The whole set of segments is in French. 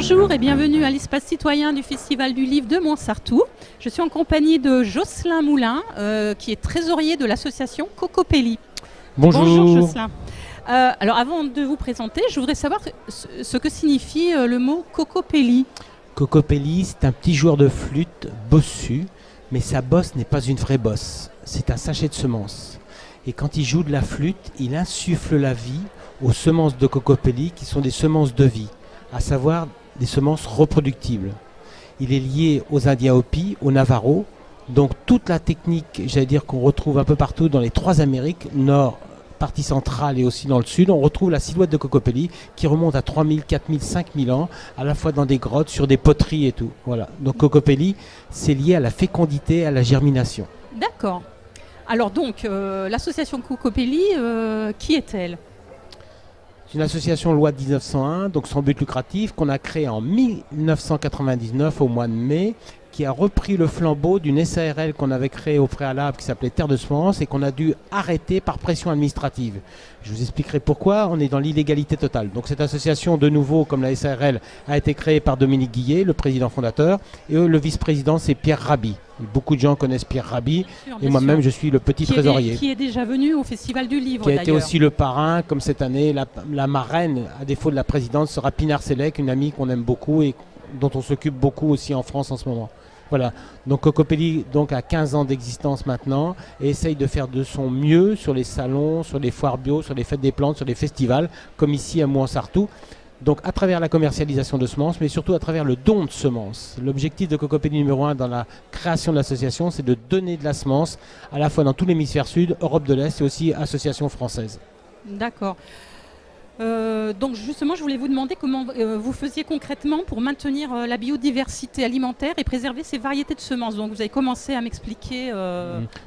Bonjour et bienvenue à l'espace citoyen du Festival du Livre de Montsartou. Je suis en compagnie de Jocelyn Moulin, qui est trésorier de l'association Cocopelli. Bonjour. Bonjour Jocelyn. Alors avant de vous présenter, je voudrais savoir ce que signifie le mot Cocopelli. Cocopelli, c'est un petit joueur de flûte bossu, mais sa bosse n'est pas une vraie bosse, c'est un sachet de semences. Et quand il joue de la flûte, il insuffle la vie aux semences de Cocopelli qui sont des semences de vie, à savoir des semences reproductibles. Il est lié aux Indiens Hopi, aux Navajo, donc toute la technique, j'allais dire, qu'on retrouve un peu partout dans les trois Amériques, nord, partie centrale et aussi dans le sud, on retrouve la silhouette de Cocopelli qui remonte à 3000, 4000, 5000 ans, à la fois dans des grottes, sur des poteries et tout. Voilà. Donc Cocopelli, c'est lié à la fécondité, à la germination. D'accord. Alors donc, l'association Cocopelli, qui est-elle ? C'est une association loi de 1901, donc sans but lucratif, qu'on a créée en 1999 au mois de mai, qui a repris le flambeau d'une SARL qu'on avait créée au préalable qui s'appelait Terre de Semences et qu'on a dû arrêter par pression administrative. Je vous expliquerai pourquoi. On est dans l'illégalité totale. Donc cette association, de nouveau, comme la SARL, a été créée par Dominique Guillet, le président fondateur, et le vice-président, c'est Pierre Rabhi. Beaucoup de gens connaissent Pierre Rabhi, et moi-même, je suis le petit trésorier. Qui est déjà venu au Festival du Livre, qui a été aussi le parrain, comme cette année, la marraine, à défaut de la présidente, sera Pinar Selek, une amie qu'on aime beaucoup et dont on s'occupe beaucoup aussi en France en ce moment. Voilà, donc Cocopelli donc, a 15 ans d'existence maintenant et essaye de faire de son mieux sur les salons, sur les foires bio, sur les fêtes des plantes, sur les festivals, comme ici à Montsartou. Donc à travers la commercialisation de semences, mais surtout à travers le don de semences. L'objectif de Cocopelli numéro 1 dans la création de l'association, c'est de donner de la semence à la fois dans tout l'hémisphère sud, Europe de l'Est et aussi association française. D'accord. Donc justement, je voulais vous demander comment vous faisiez concrètement pour maintenir la biodiversité alimentaire et préserver ces variétés de semences. Donc vous avez commencé à m'expliquer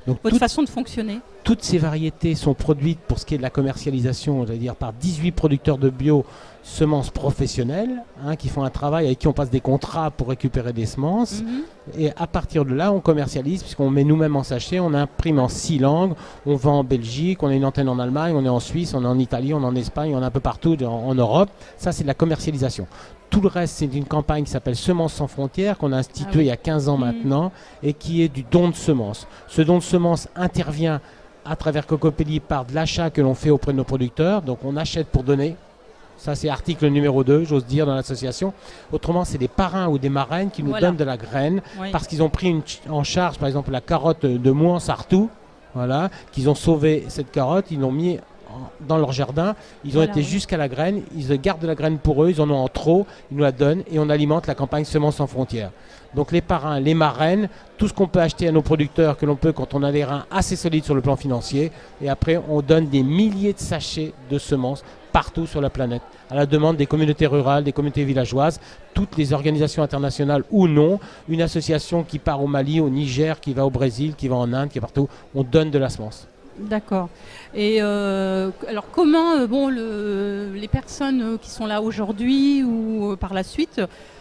votre façon de fonctionner. Toutes ces variétés sont produites pour ce qui est de la commercialisation, c'est-à-dire par 18 producteurs de bio semences professionnelles qui font un travail avec qui on passe des contrats pour récupérer des semences. Et à partir de là, on commercialise puisqu'on met nous-mêmes en sachet, on imprime en 6 langues, on vend en Belgique, on a une antenne en Allemagne, on est en Suisse, on est en Italie, on est en Espagne, on est un peu partout en Europe. Ça, c'est de la commercialisation. Tout le reste, c'est une campagne qui s'appelle Semences sans frontières, qu'on a instituée il y a 15 ans maintenant, et qui est du don de semences. Ce don de semences intervient à travers Cocopelli par de l'achat que l'on fait auprès de nos producteurs. Donc on achète pour donner. Ça, c'est article numéro 2, j'ose dire, dans l'association. Autrement, c'est des parrains ou des marraines qui nous donnent de la graine parce qu'ils ont pris en charge, par exemple, la carotte de Montsartou, qu'ils ont sauvé cette carotte, ils l'ont mis dans leur jardin, ils ont été jusqu'à la graine, ils gardent de la graine pour eux, ils en ont en trop, ils nous la donnent et on alimente la campagne Semences sans frontières. Donc les parrains, les marraines, tout ce qu'on peut acheter à nos producteurs, que l'on peut quand on a les reins assez solides sur le plan financier, et après on donne des milliers de sachets de semences partout sur la planète, à la demande des communautés rurales, des communautés villageoises, toutes les organisations internationales ou non, une association qui part au Mali, au Niger, qui va au Brésil, qui va en Inde, qui est partout, on donne de la semence. D'accord. Et alors comment les personnes qui sont là aujourd'hui ou par la suite,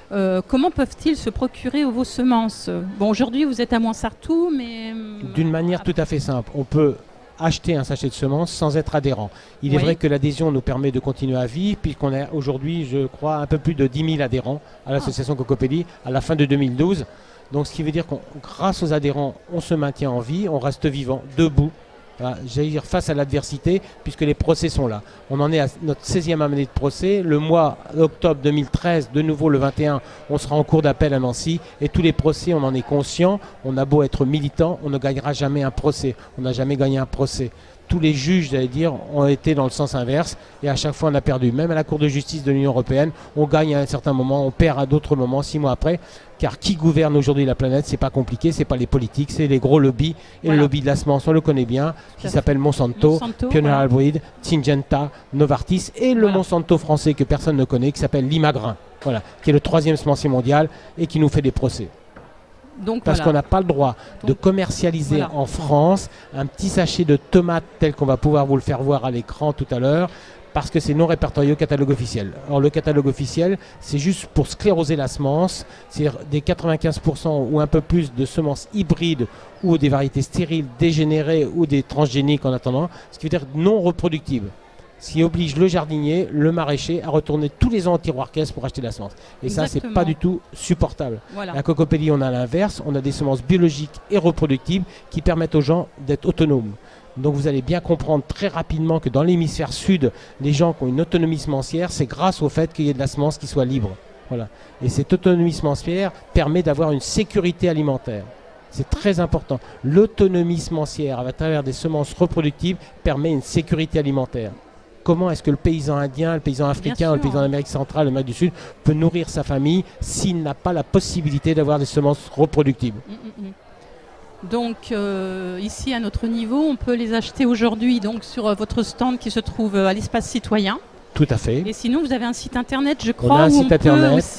comment peuvent-ils se procurer vos semences ? Bon, aujourd'hui vous êtes à Montsartou, mais... D'une manière tout à fait simple. On peut acheter un sachet de semences sans être adhérent. Il est vrai que l'adhésion nous permet de continuer à vivre, puisqu'on a aujourd'hui, je crois, un peu plus de 10 000 adhérents à l'association Cocopelli à la fin de 2012. Donc ce qui veut dire que grâce aux adhérents, on se maintient en vie, on reste vivant, debout. J'allais dire face à l'adversité, puisque les procès sont là. On en est à notre 16e année de procès. Le mois d'octobre 2013, de nouveau le 21, on sera en cours d'appel à Nancy. Et tous les procès, on en est conscient. On a beau être militant, on ne gagnera jamais un procès. On n'a jamais gagné un procès. Tous les juges, j'allais dire, ont été dans le sens inverse. Et à chaque fois, on a perdu. Même à la Cour de justice de l'Union européenne, on gagne à un certain moment, on perd à d'autres moments, 6 mois après. Car qui gouverne aujourd'hui la planète, c'est pas compliqué, c'est pas les politiques, c'est les gros lobbies. Et le lobby de la semence, on le connaît bien, qui s'appelle Monsanto, Pioneer Hybrid, Syngenta, Novartis, et le Monsanto français que personne ne connaît, qui s'appelle Limagrin, qui est le 3e semencier mondial et qui nous fait des procès. Donc, parce qu'on n'a pas le droit de commercialiser en France un petit sachet de tomates tel qu'on va pouvoir vous le faire voir à l'écran tout à l'heure, parce que c'est non répertorié au catalogue officiel. Alors le catalogue officiel, c'est juste pour scléroser la semence, c'est des 95% ou un peu plus de semences hybrides ou des variétés stériles, dégénérées ou des transgéniques en attendant, ce qui veut dire non reproductibles. Ce qui oblige le jardinier, le maraîcher à retourner tous les ans au tiroir caisse pour acheter la semence. Et ça, c'est pas du tout supportable. Voilà. À Cocopelli, on a l'inverse. On a des semences biologiques et reproductibles qui permettent aux gens d'être autonomes. Donc vous allez bien comprendre très rapidement que dans l'hémisphère sud, les gens qui ont une autonomie semencière, c'est grâce au fait qu'il y ait de la semence qui soit libre. Voilà. Et cette autonomie semencière permet d'avoir une sécurité alimentaire. C'est très important. L'autonomie semencière à travers des semences reproductibles permet une sécurité alimentaire. Comment est-ce que le paysan indien, le paysan africain, le paysan d'Amérique centrale, l'Amérique du Sud peut nourrir sa famille s'il n'a pas la possibilité d'avoir des semences reproductibles? Donc ici à notre niveau, on peut les acheter aujourd'hui donc sur votre stand qui se trouve à l'espace citoyen. Tout à fait. Et sinon, vous avez un site internet, je crois, où on peut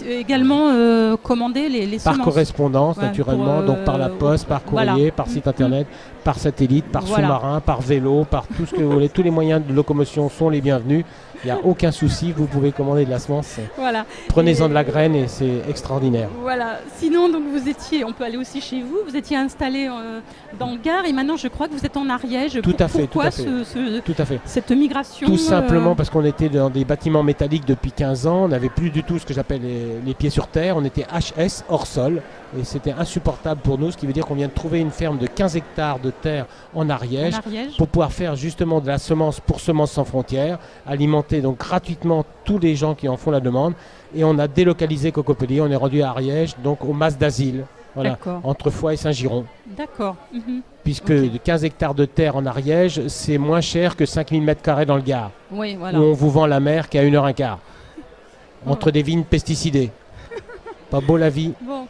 également commander les semences. Par correspondance, naturellement, donc par la poste, par courrier, par site internet, par satellite, par sous-marin, par vélo, par tout ce que vous voulez. Tous les moyens de locomotion sont les bienvenus. Il n'y a aucun souci, vous pouvez commander de la semence. Voilà. Prenez-en de la graine et c'est extraordinaire. Voilà. Sinon, donc on peut aller aussi chez vous. Vous étiez installé dans le Gard et maintenant, je crois que vous êtes en Ariège. Tout à fait. Pourquoi cette migration? Tout simplement parce qu'on était dans des bâtiments métalliques depuis 15 ans. On n'avait plus du tout ce que j'appelle les pieds sur terre. On était HS, hors sol. Et c'était insupportable pour nous, ce qui veut dire qu'on vient de trouver une ferme de 15 hectares de terre en Ariège pour pouvoir faire justement de la semence pour Semences sans frontières, alimenter donc gratuitement tous les gens qui en font la demande. Et on a délocalisé Cocopelli, on est rendu à Ariège, donc au Mas d'Asile, voilà, entre Foix et Saint-Giron. D'accord. Puisque 15 hectares de terre en Ariège, c'est moins cher que 5000 m² dans le Gard, où on vous vend la mer qu'à 1h15, entre des vignes pesticidées. Pas beau la vie. Bon.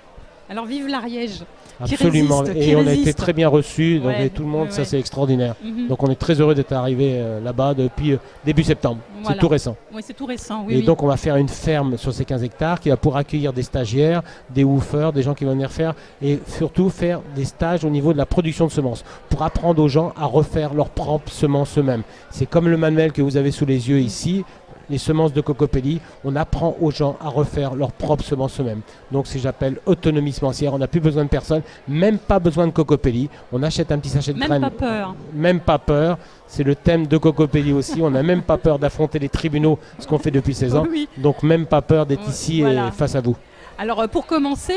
Alors vive l'Ariège. Absolument, et on a été très bien reçus, donc tout le monde, ça c'est extraordinaire. Donc on est très heureux d'être arrivé là-bas depuis début septembre, c'est tout récent. Oui, c'est tout récent, et donc on va faire une ferme sur ces 15 hectares qui va pouvoir accueillir des stagiaires, des woofers, des gens qui vont venir faire, et surtout faire des stages au niveau de la production de semences, pour apprendre aux gens à refaire leurs propres semences eux-mêmes. C'est comme le manuel que vous avez sous les yeux ici, les semences de Cocopelli, on apprend aux gens à refaire leurs propres semences eux-mêmes. Donc c'est ce que j'appelle autonomie semencière, on n'a plus besoin de personne, même pas besoin de Cocopelli, on achète un petit sachet de graines. Même pas peur. Même pas peur, c'est le thème de Cocopelli aussi, on n'a même pas peur d'affronter les tribunaux, ce qu'on fait depuis 16 ans, donc même pas peur d'être ici et face à vous. Alors pour commencer,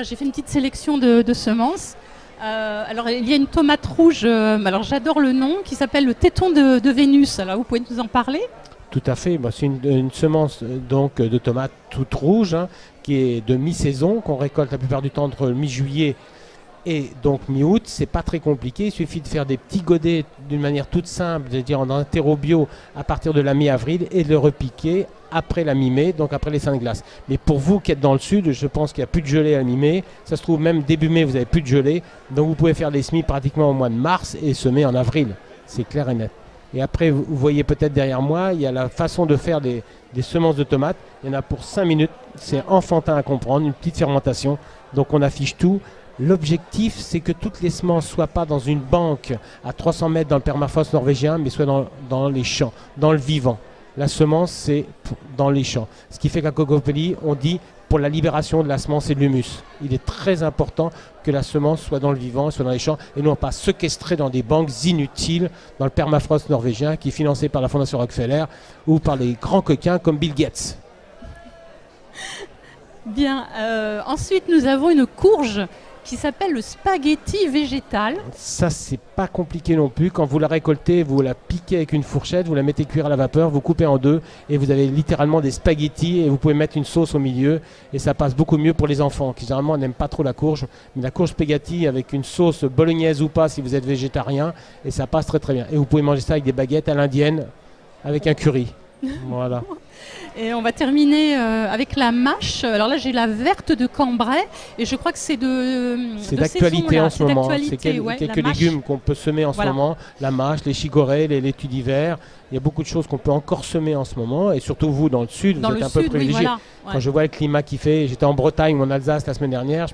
j'ai fait une petite sélection de semences. Alors il y a une tomate rouge, alors j'adore le nom, qui s'appelle le téton de Vénus, alors vous pouvez nous en parler? Tout à fait, c'est une semence donc, de tomate toute rouge qui est de mi-saison, qu'on récolte la plupart du temps entre mi-juillet et donc mi-août. C'est pas très compliqué, il suffit de faire des petits godets d'une manière toute simple, c'est-à-dire en terreau bio à partir de la mi-avril et de le repiquer après la mi-mai, donc après les seins de glace. Mais pour vous qui êtes dans le sud, je pense qu'il n'y a plus de gelée à la mi-mai, ça se trouve même début mai vous n'avez plus de gelée, donc vous pouvez faire les semis pratiquement au mois de mars et semer en avril, c'est clair et net. Et après, vous voyez peut-être derrière moi, il y a la façon de faire des semences de tomates. Il y en a pour 5 minutes. C'est enfantin à comprendre, une petite fermentation. Donc on affiche tout. L'objectif, c'est que toutes les semences ne soient pas dans une banque à 300 mètres dans le permafrost norvégien, mais soient dans les champs, dans le vivant. La semence, c'est dans les champs. Ce qui fait qu'à Cocopelli, on dit pour la libération de la semence et de l'humus. Il est très important que la semence soit dans le vivant, soit dans les champs, et non pas séquestrée dans des banques inutiles dans le permafrost norvégien qui est financé par la Fondation Rockefeller ou par les grands coquins comme Bill Gates. Bien, ensuite nous avons une courge qui s'appelle le spaghetti végétal. Ça, c'est pas compliqué non plus. Quand vous la récoltez, vous la piquez avec une fourchette, vous la mettez cuire à la vapeur, vous coupez en deux et vous avez littéralement des spaghettis et vous pouvez mettre une sauce au milieu et ça passe beaucoup mieux pour les enfants qui généralement n'aiment pas trop la courge. Mais la courge spaghetti avec une sauce bolognaise ou pas si vous êtes végétarien et ça passe très très bien. Et vous pouvez manger ça avec des baguettes à l'indienne avec un curry. Voilà. Et on va terminer avec la mâche. Alors là, j'ai la verte de Cambrai et je crois que c'est d'actualité en ce moment. C'est quelques légumes qu'on peut semer en ce moment. La mâche, les chicorées, les laitues d'hiver. Il y a beaucoup de choses qu'on peut encore semer en ce moment. Et surtout vous, dans le sud, vous êtes un peu privilégiés. Quand je vois le climat qu'il fait, j'étais en Bretagne ou en Alsace la semaine dernière,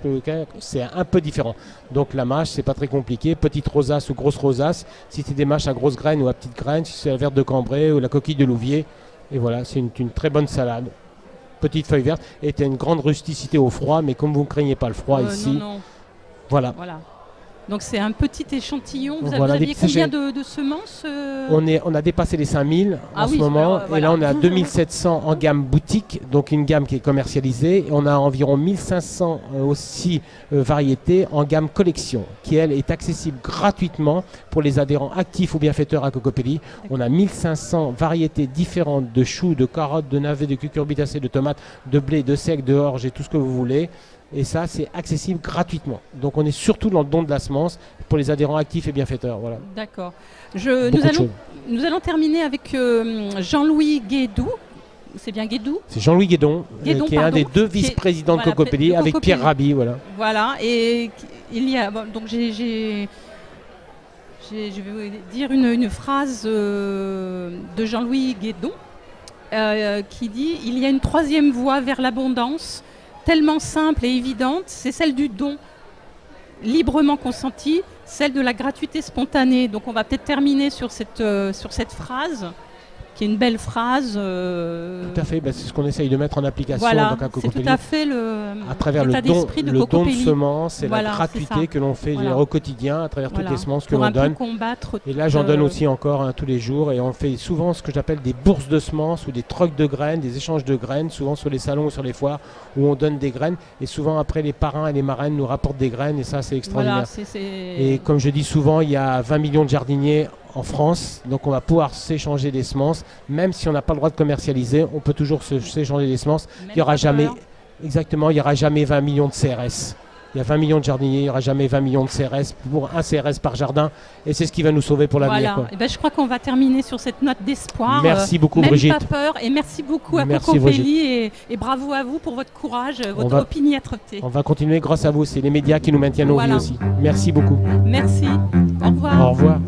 c'est un peu différent. Donc la mâche, c'est pas très compliqué. Petite rosace ou grosse rosace. Si c'est des mâches à grosses graines ou à petites graines, si c'est la verte de Cambrai ou la coquille de Louviers. Et voilà, c'est une très bonne salade. Petite feuille verte. Et tu as une grande rusticité au froid, mais comme vous ne craignez pas le froid ici, non. Voilà. Donc c'est un petit échantillon. Vous Voilà, aviez combien de semences On a dépassé les 5000 en ce moment. Et là, on est à 2700 en gamme boutique, donc une gamme qui est commercialisée. Et on a environ 1500 aussi variétés en gamme collection, qui, elle, est accessible gratuitement pour les adhérents actifs ou bienfaiteurs à Cocopelli. On a 1500 variétés différentes de choux, de carottes, de navets, de cucurbitacées, de tomates, de blé, de seigle, de orge et tout ce que vous voulez. Et ça, c'est accessible gratuitement. Donc, on est surtout dans le don de la semence pour les adhérents actifs et bienfaiteurs. Voilà. D'accord. Nous allons terminer avec Jean-Louis Guédou. C'est bien Guédou? C'est Jean-Louis Guédon, qui est un des deux vice-présidents de Cocopelli, avec Pierre Rabhi. Voilà. Voilà. Et il y a... donc, je vais dire une phrase de Jean-Louis Guédon qui dit « Il y a une troisième voie vers l'abondance, tellement simple et évidente, c'est celle du don, librement consenti, celle de la gratuité spontanée. » Donc on va peut-être terminer sur cette phrase, qui est une belle phrase. Tout à fait, c'est ce qu'on essaye de mettre en application. Voilà, donc à Cocopelli, c'est tout à fait à travers le don de semences et la gratuité que l'on fait au quotidien à travers toutes les semences que l'on donne. Et là, j'en donne aussi encore tous les jours. Et on fait souvent ce que j'appelle des bourses de semences ou des trocs de graines, des échanges de graines, souvent sur les salons ou sur les foires où on donne des graines. Et souvent, après, les parrains et les marraines nous rapportent des graines. Et ça, c'est extraordinaire. Et comme je dis souvent, il y a 20 millions de jardiniers en France, donc on va pouvoir s'échanger des semences, même si on n'a pas le droit de commercialiser, on peut toujours s'échanger des semences. Il n'y aura jamais, exactement, il n'y aura jamais 20 millions de CRS. Il y a 20 millions de jardiniers, il n'y aura jamais 20 millions de CRS pour un CRS par jardin, et c'est ce qui va nous sauver pour l'avenir. Voilà. Et ben, je crois qu'on va terminer sur cette note d'espoir. Merci beaucoup, même Brigitte. Pas peur, et merci beaucoup à Cocopelli et bravo à vous pour votre courage, votre opiniâtreté. On va continuer grâce à vous, c'est les médias qui nous maintiennent en vie aussi. Merci beaucoup. Merci. Au revoir. Au revoir.